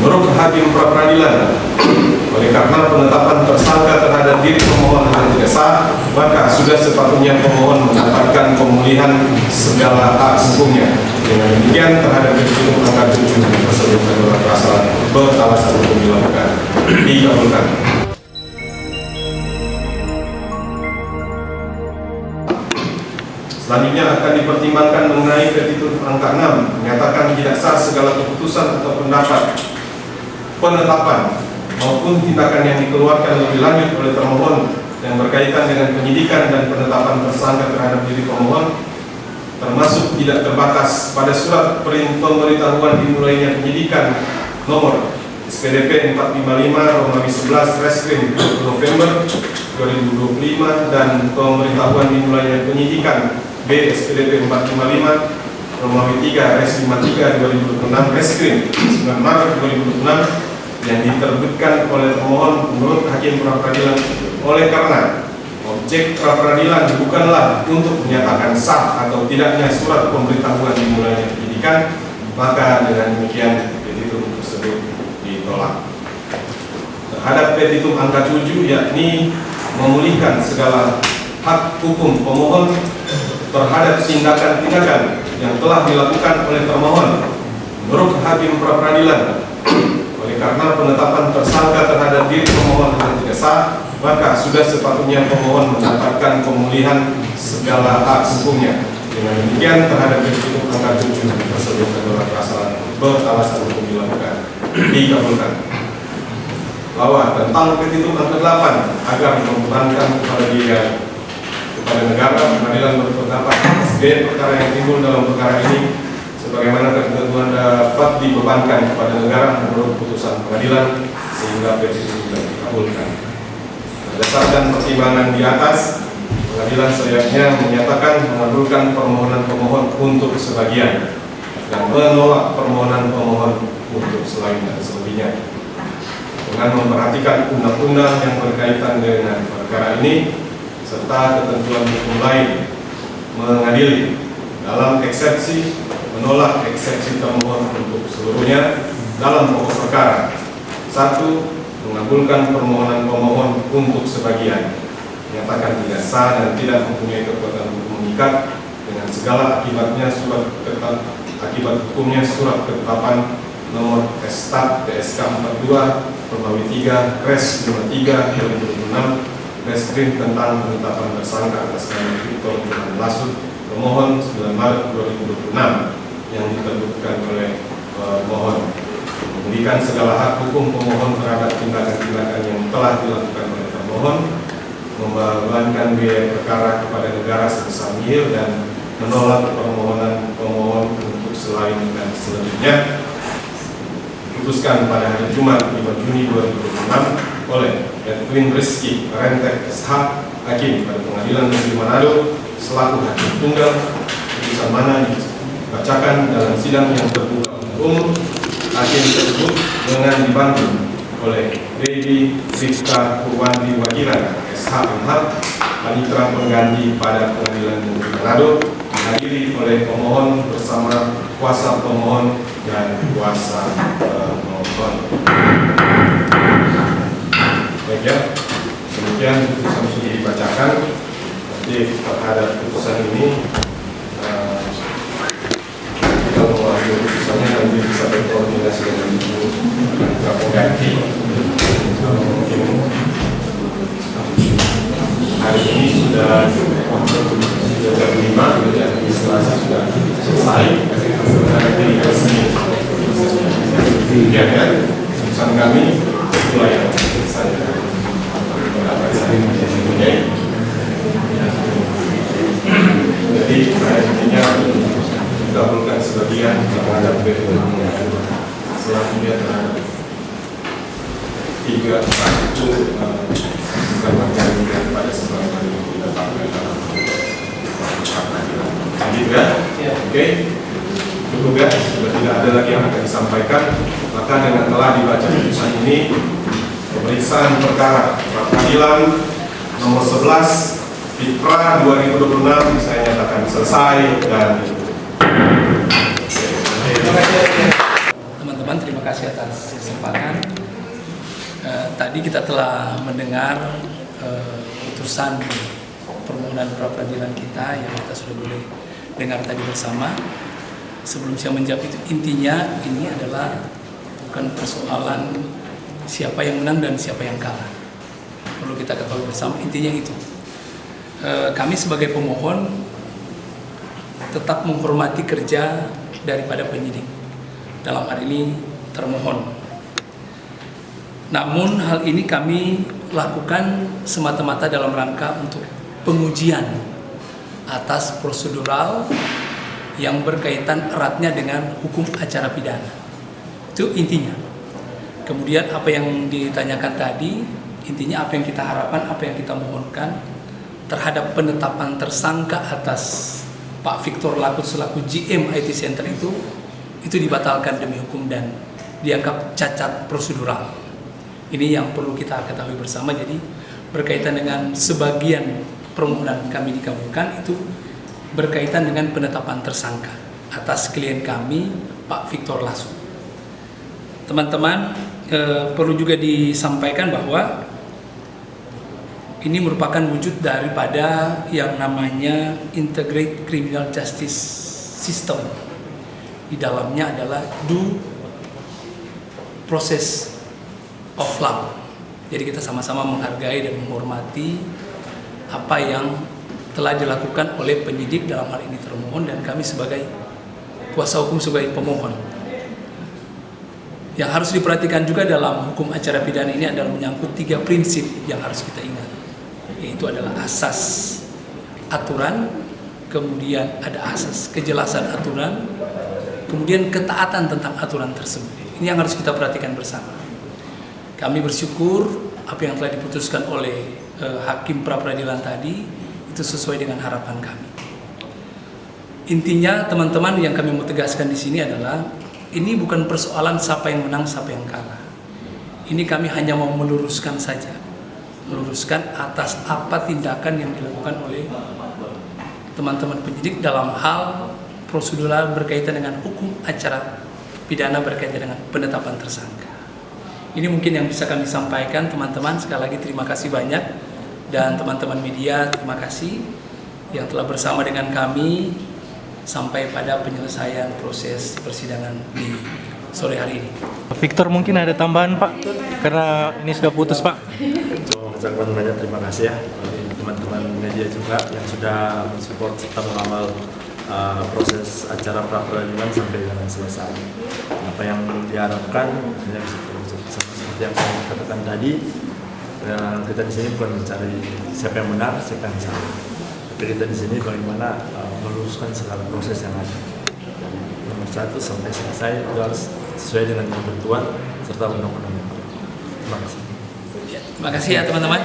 Menurut Hakim Pra Peradilan, oleh karena penetapan tersangka terhadap diri pemohon yang tidak sah, maka sudah sepatutnya pemohon mendapatkan pemulihan segala hak hukumnya. Dengan demikian terhadap petitum angka 7 tersebut adalah perasaan beralasan hukum dilakukan. Dikabulkan. Selanjutnya akan dipertimbangkan mengenai petitum angka 6, menyatakan tidak sah segala keputusan atau pendapat, penetapan maupun tindakan yang dikeluarkan lebih lanjut oleh termohon yang berkaitan dengan penyidikan dan penetapan tersangka terhadap diri pemohon, termasuk tidak terbatas pada surat pemberitahuan dimulainya penyidikan nomor SPDP 455 Romawi 11 Reskrim 20 November 2025 dan pemberitahuan dimulainya penyidikan B SPDP 455 Romawi 3 Res 53 2026 Reskrim 9 Maret 2026 yang diterbitkan oleh pemohon menurut Hakim Pra Peradilan. Oleh karena objek pra peradilan bukanlah untuk menyatakan sah atau tidaknya surat pemberitahuan dimulainya penyidikan, maka dengan demikian petitum tersebut ditolak. Terhadap petitum angka 7, yakni memulihkan segala hak hukum pemohon terhadap tindakan-tindakan yang telah dilakukan oleh termohon menurut Hakim Pra Peradilan, oleh karena penetapan tersangka terhadap diri pemohon yang tidak sah, maka sudah sepatutnya pemohon mendapatkan pemulihan segala hak hukumnya. Dengan demikian terhadap petitum angka 7 tersebut adalah perasaan beralasan hukum dilakukan. Dikabulkan. Bahwa tentang petitum angka 8 agar membebankan kepada negara, pengadilan berpendapat sebagai perkara yang timbul dalam perkara ini sebagaimana ketentuan dapat dibebankan kepada negara menurut putusan pengadilan, sehingga petitum tidak dikabulkan. Berdasarkan pertimbangan di atas, pengadilan selayaknya menyatakan mengabulkan permohonan pemohon untuk sebagian dan menolak permohonan pemohon untuk selain dan selebihnya. Dengan memperhatikan undang-undang yang berkaitan dengan perkara ini serta ketentuan hukum lain, mengadili dalam eksepsi menolak eksepsi termohon untuk seluruhnya dalam pokok perkara. 1. Mengabulkan permohonan pemohon untuk sebagian, menyatakan tidak sah dan tidak mempunyai kekuatan hukum mengikat dengan segala akibat hukumnya surat ketetapan nomor Estat PSK 42 Romawi 3 Res 53 2026 Reskrim tentang penetapan tersangka atas nama Victor Johan Lasut pemohon 9 Maret 2026 yang diterbitkan oleh pemohon, memberikan segala hak hukum pemohon terhadap tindakan-tindakan yang telah dilakukan oleh termohon, membebankan biaya perkara kepada negara sebesar nihil dan menolak permohonan pemohon untuk selain dan selanjutnya. Diputuskan pada hari Jumat 5 Juni 2026 oleh Edwin Rizky Rentek SH, Hakim pada Pengadilan Negeri Manado selaku hakim tunggal. Putusan mana dibacakan dalam sidang yang terbuka umum. Hakim tersebut dengan dibantu oleh Dewi Rizka Purwanti Wakilan SH MH, panitera pengganti pada Pengadilan Negeri Manado, dihadiri oleh pemohon bersama kuasa pemohon dan kuasa pemohon. Baik ya, demikian putusan sudah dibacakan. Jadi terhadap putusan ini kalau mau ambil putusannya nanti bisa berkoordinasi dengan ibu pengganti. Kalau mungkin hari ini sudah jam 5, dan Selasa sudah selesai. Nanti resmi. Demikian ya, putusan kami itulah yang saya jadi intinya dikabulkan sebagian terhadap selanjutnya terhadap 3 itu bukan pada sebelah kali ditetapkan dalam peradilan. Gitu ya? Oke. Cukup ya, sudah tidak ada lagi yang akan disampaikan. Maka dengan telah dibaca putusan ini, pemeriksaan perkara peradilan nomor 11 Fitra 2026 saya nyatakan selesai dan teman-teman teman-teman, terima kasih atas kesempatan. Tadi kita telah mendengar putusan permohonan pra-peradilan kita yang kita sudah boleh dengar tadi bersama. Sebelum saya menjawab itu, intinya ini adalah bukan persoalan siapa yang menang dan siapa yang kalah. Perlu kita ketahui bersama, intinya itu. Kami sebagai pemohon tetap menghormati kerja daripada penyidik, dalam hal ini termohon. Namun hal ini kami lakukan semata-mata dalam rangka untuk pengujian atas prosedural yang berkaitan eratnya dengan hukum acara pidana. Itu intinya. Kemudian apa yang ditanyakan tadi, intinya apa yang kita harapkan, apa yang kita mohonkan terhadap penetapan tersangka atas Pak Victor Lakut selaku GM IT Center itu dibatalkan demi hukum dan dianggap cacat prosedural. Ini yang perlu kita ketahui bersama. Jadi berkaitan dengan sebagian permohonan kami dikabulkan itu berkaitan dengan penetapan tersangka atas klien kami Pak Victor Lasu. Teman-teman, perlu juga disampaikan bahwa ini merupakan wujud daripada yang namanya Integrated Criminal Justice System. Di dalamnya adalah due process of law. Jadi kita sama-sama menghargai dan menghormati apa yang telah dilakukan oleh penyidik, dalam hal ini termohon, dan kami sebagai kuasa hukum sebagai pemohon. Yang harus diperhatikan juga dalam hukum acara pidana ini adalah menyangkut 3 prinsip yang harus kita ingat, yaitu adalah asas aturan, kemudian ada asas kejelasan aturan, kemudian ketaatan tentang aturan tersebut. Ini yang harus kita perhatikan bersama. Kami bersyukur apa yang telah diputuskan oleh hakim pra-peradilan tadi itu sesuai dengan harapan kami. Intinya teman-teman, yang kami mau tegaskan di sini adalah ini bukan persoalan siapa yang menang, siapa yang kalah. Ini kami hanya mau meluruskan saja, meluruskan atas apa tindakan yang dilakukan oleh teman-teman penyidik dalam hal prosedural berkaitan dengan hukum acara pidana berkaitan dengan penetapan tersangka. Ini mungkin yang bisa kami sampaikan, teman-teman. Sekali lagi terima kasih banyak. Dan teman-teman media, terima kasih yang telah bersama dengan kami sampai pada penyelesaian proses persidangan di sore hari ini. Victor, mungkin ada tambahan Pak, karena ini sudah putus Pak. Mengucapkan banyak terima kasih ya bagi teman-teman media juga yang sudah mensupport serta mengawal proses acara pra-peradilan sampai dengan selesai. Apa yang diharapkan hanya bisa terwujud seperti yang saya katakan tadi. Kita di sini bukan mencari siapa yang benar, siapa yang salah. Tapi kita di sini bagaimana meluruskan segala proses yang ada. Dari nomor 1 sampai selesai itu harus sesuai dengan ketentuan serta undang-undang yang ada. Terima kasih. Terima kasih ya teman-teman.